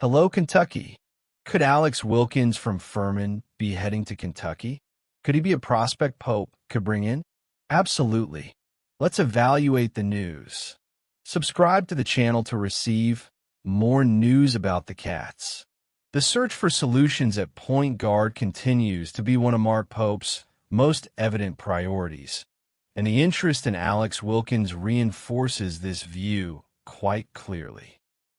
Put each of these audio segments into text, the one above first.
Hello, Kentucky. Could Alex Wilkins from Furman be heading to Kentucky? Could he be a prospect Pope could bring in? Absolutely. Let's evaluate the news. Subscribe to the channel to receive more news about the Cats. The search for solutions at point guard continues to be one of Mark Pope's most evident priorities, and the interest in Alex Wilkins reinforces this view quite clearly.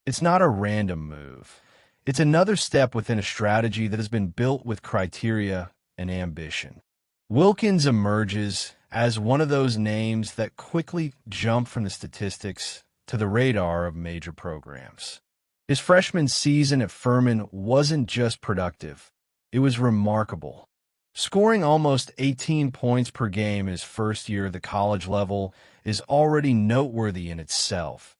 It's not a random move. It's another step within a strategy that has been built with criteria and ambition. Wilkins emerges as one of those names that quickly jump from the statistics to the radar of major programs. His freshman season at Furman wasn't just productive, it was remarkable. Scoring almost 18 points per game in his first year at the college level is already noteworthy in itself.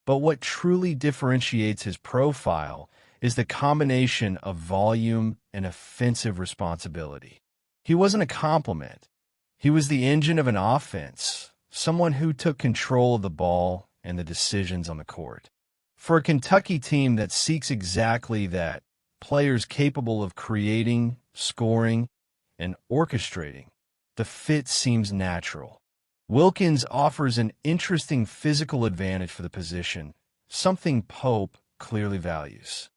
But what truly differentiates his profile is the combination of volume and offensive responsibility. He wasn't a compliment. He was the engine of an offense, someone who took control of the ball and the decisions on the court. For a Kentucky team that seeks exactly that, players capable of creating, scoring, and orchestrating, the fit seems natural. Wilkins offers an interesting physical advantage for the position, something Pope clearly values.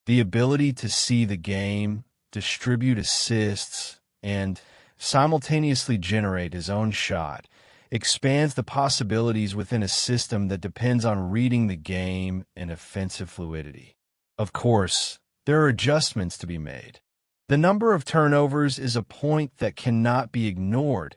The ability to see the game, distribute assists, and simultaneously generate his own shot expands the possibilities within a system that depends on reading the game and offensive fluidity. Of course, there are adjustments to be made. The number of turnovers is a point that cannot be ignored,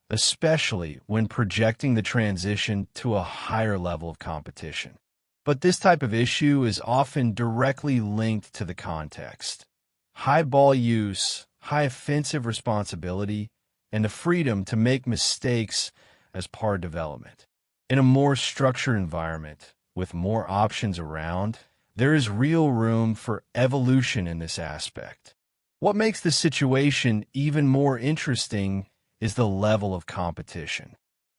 especially when projecting the transition to a higher level of competition. But this type of issue is often directly linked to the context. High ball use, high offensive responsibility, and the freedom to make mistakes as part of development. In a more structured environment, with more options around, there is real room for evolution in this aspect. What makes the situation even more interesting is the level of competition.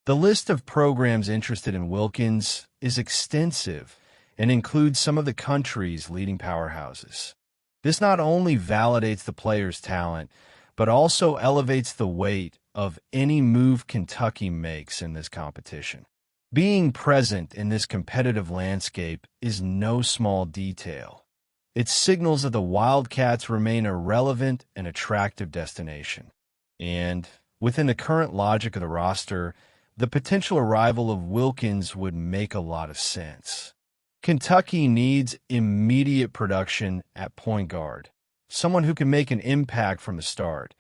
The list of programs interested in Wilkins is extensive and includes some of the country's leading powerhouses. This not only validates the player's talent, but also elevates the weight of any move Kentucky makes in this competition. Being present in this competitive landscape is no small detail. It signals that the Wildcats remain a relevant and attractive destination. And within the current logic of the roster, the potential arrival of Wilkins would make a lot of sense. Kentucky needs immediate production at point guard, someone who can make an impact from the start,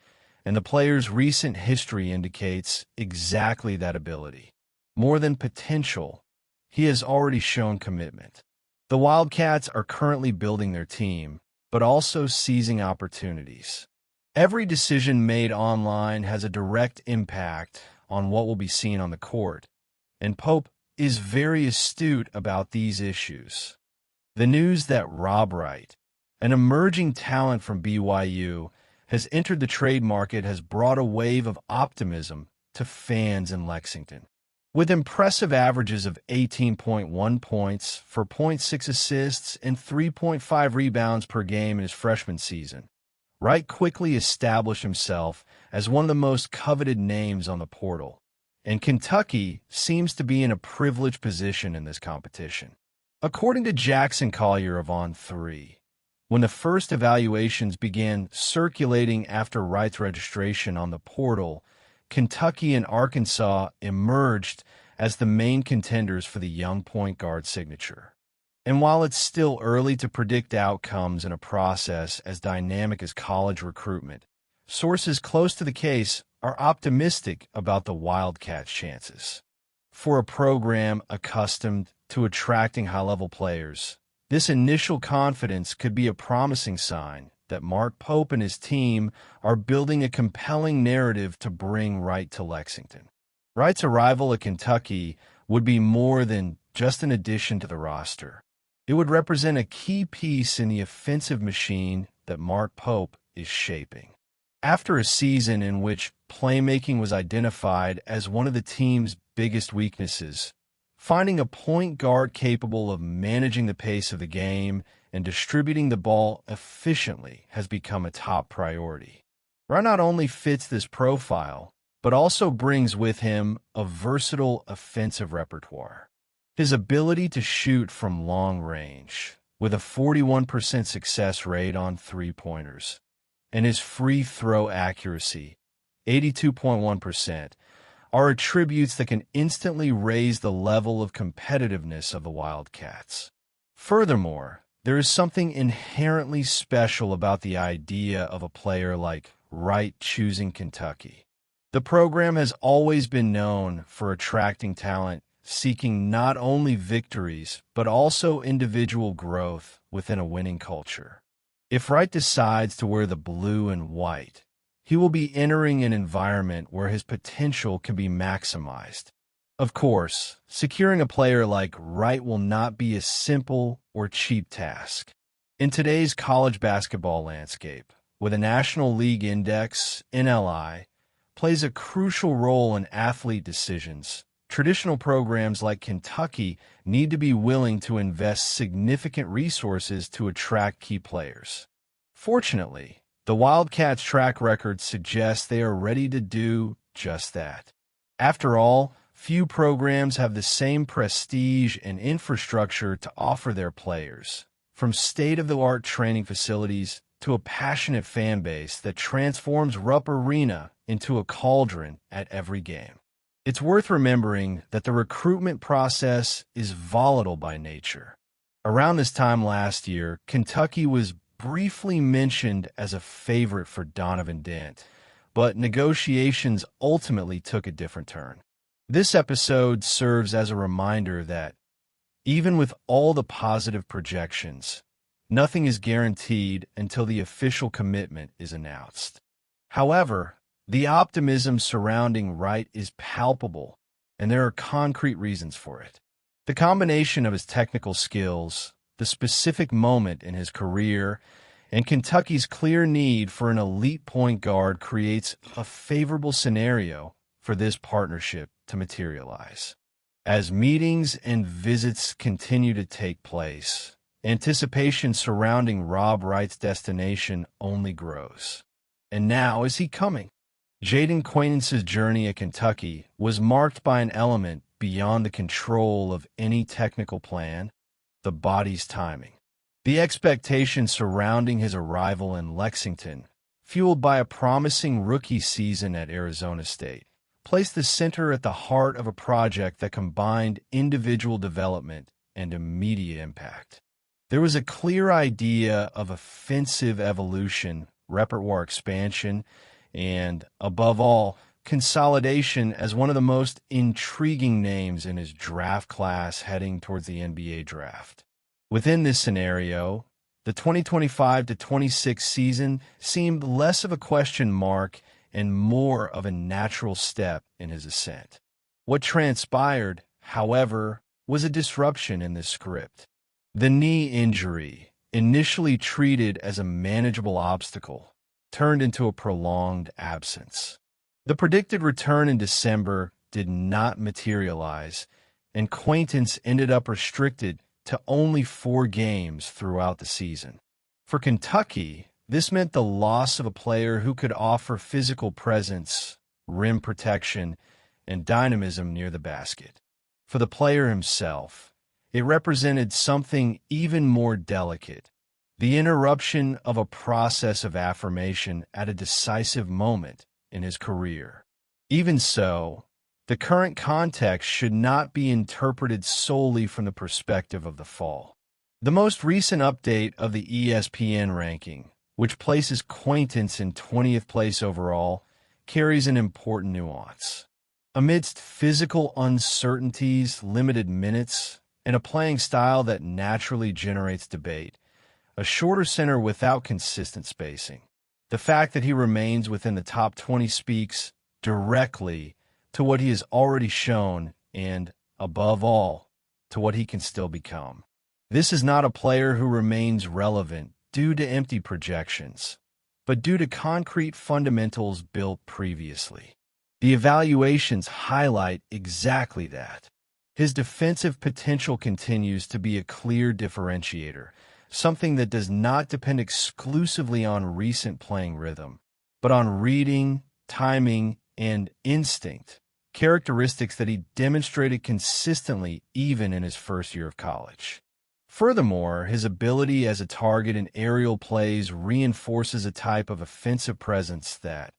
and the player's recent history indicates exactly that ability. More than potential, he has already shown commitment. The Wildcats are currently building their team, but also seizing opportunities. Every decision made online has a direct impact on what will be seen on the court, and Pope is very astute about these issues. The news that Wright, an emerging talent from BYU, has entered the trade market has brought a wave of optimism to fans in Lexington. With impressive averages of 18.1 points, 4.6 assists, and 3.5 rebounds per game in his freshman season, Wright quickly established himself as one of the most coveted names on the portal, and Kentucky seems to be in a privileged position in this competition. According to Jackson Collier of On3, when the first evaluations began circulating after Wright's registration on the portal, Kentucky and Arkansas emerged as the main contenders for the young point guard signature. And while it's still early to predict outcomes in a process as dynamic as college recruitment, sources close to the case are optimistic about the Wildcats' chances. For a program accustomed to attracting high-level players, this initial confidence could be a promising sign that Mark Pope and his team are building a compelling narrative to bring Wright to Lexington. Wright's arrival at Kentucky would be more than just an addition to the roster. It would represent a key piece in the offensive machine that Mark Pope is shaping. After a season in which playmaking was identified as one of the team's biggest weaknesses, finding a point guard capable of managing the pace of the game and distributing the ball efficiently has become a top priority. Wright not only fits this profile, but also brings with him a versatile offensive repertoire. His ability to shoot from long range, with a 41% success rate on three-pointers, and his free throw accuracy, 82.1%, are attributes that can instantly raise the level of competitiveness of the Wildcats. Furthermore, there is something inherently special about the idea of a player like Wright choosing Kentucky. The program has always been known for attracting talent seeking not only victories, but also individual growth within a winning culture. If Wright decides to wear the blue and white, he will be entering an environment where his potential can be maximized. Of course, securing a player like Wright will not be a simple or cheap task. In today's college basketball landscape, with a National League Index, NLI, plays a crucial role in athlete decisions, traditional programs like Kentucky need to be willing to invest significant resources to attract key players. Fortunately, the Wildcats' track record suggests they are ready to do just that. After all, few programs have the same prestige and infrastructure to offer their players, from state-of-the-art training facilities to a passionate fan base that transforms Rupp Arena into a cauldron at every game. It's worth remembering that the recruitment process is volatile by nature. Around this time last year, Kentucky was briefly mentioned as a favorite for Donovan Dent, but negotiations ultimately took a different turn. This episode serves as a reminder that, even with all the positive projections, nothing is guaranteed until the official commitment is announced. However, the optimism surrounding Wright is palpable, and there are concrete reasons for it. The combination of his technical skills, the specific moment in his career, and Kentucky's clear need for an elite point guard creates a favorable scenario for this partnership to materialize. As meetings and visits continue to take place, anticipation surrounding Rob Wright's destination only grows. And now is he coming? Jaden Quaintance's journey at Kentucky was marked by an element beyond the control of any technical plan: the body's timing. The expectation surrounding his arrival in Lexington, fueled by a promising rookie season at Arizona State, placed the center at the heart of a project that combined individual development and immediate impact. There was a clear idea of offensive evolution, repertoire expansion, and, above all, consolidation as one of the most intriguing names in his draft class heading towards the NBA draft. Within this scenario, the 2025-26 season seemed less of a question mark and more of a natural step in his ascent. What transpired, however, was a disruption in this script. The knee injury, initially treated as a manageable obstacle, turned into a prolonged absence. The predicted return in December did not materialize, and Quaintance ended up restricted to only 4 games throughout the season. For Kentucky, this meant the loss of a player who could offer physical presence, rim protection, and dynamism near the basket. For the player himself, it represented something even more delicate: the interruption of a process of affirmation at a decisive moment in his career. Even so, the current context should not be interpreted solely from the perspective of the fall. The most recent update of the ESPN ranking, which places Quaintance in 20th place overall, carries an important nuance. Amidst physical uncertainties, limited minutes, and a playing style that naturally generates debate, a shorter center without consistent spacing, the fact that he remains within the top 20 speaks directly to what he has already shown and, above all, to what he can still become. This is not a player who remains relevant due to empty projections, but due to concrete fundamentals built previously. The evaluations highlight exactly that. His defensive potential continues to be a clear differentiator, something that does not depend exclusively on recent playing rhythm, but on reading, timing, and instinct, characteristics that he demonstrated consistently even in his first year of college. Furthermore, his ability as a target in aerial plays reinforces a type of offensive presence that,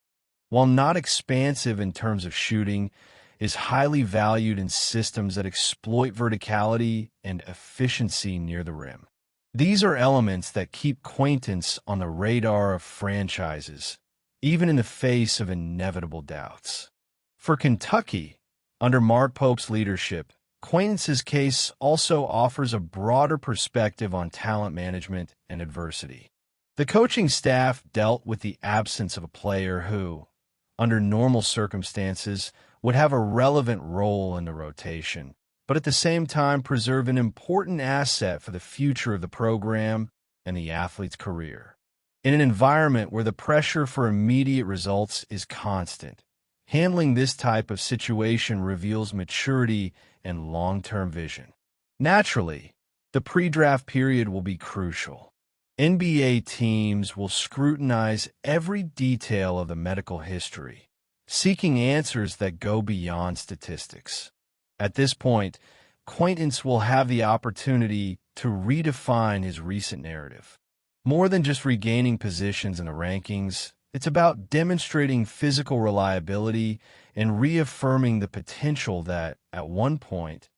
while not expansive in terms of shooting, is highly valued in systems that exploit verticality and efficiency near the rim. These are elements that keep Quaintance on the radar of franchises, even in the face of inevitable doubts. For Kentucky, under Mark Pope's leadership, Quaintance's case also offers a broader perspective on talent management and adversity. The coaching staff dealt with the absence of a player who, under normal circumstances, would have a relevant role in the rotation, but at the same time preserve an important asset for the future of the program and the athlete's career. In an environment where the pressure for immediate results is constant, handling this type of situation reveals maturity and long-term vision. Naturally, the pre-draft period will be crucial. NBA teams will scrutinize every detail of the medical history, seeking answers that go beyond statistics. At this point, Quaintance will have the opportunity to redefine his recent narrative. More than just regaining positions in the rankings, it's about demonstrating physical reliability and reaffirming the potential that, at one point,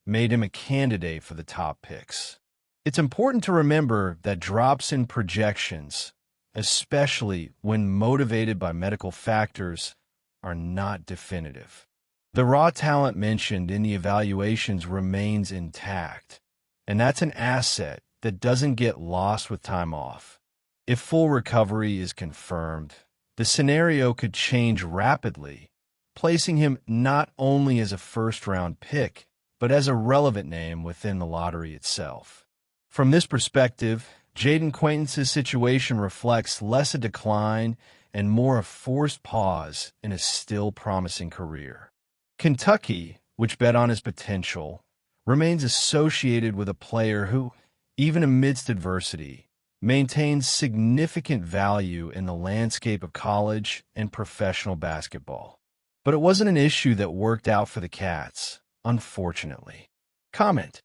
made him a candidate for the top picks. It's important to remember that drops in projections, especially when motivated by medical factors, are not definitive. The raw talent mentioned in the evaluations remains intact, and that's an asset that doesn't get lost with time off. If full recovery is confirmed, the scenario could change rapidly, placing him not only as a first-round pick, but as a relevant name within the lottery itself. From this perspective, Jaden Quaintance's situation reflects less a decline and more a forced pause in a still promising career. Kentucky, which bet on his potential, remains associated with a player who, even amidst adversity, maintains significant value in the landscape of college and professional basketball. But it wasn't an issue that worked out for the Cats, unfortunately. Comment.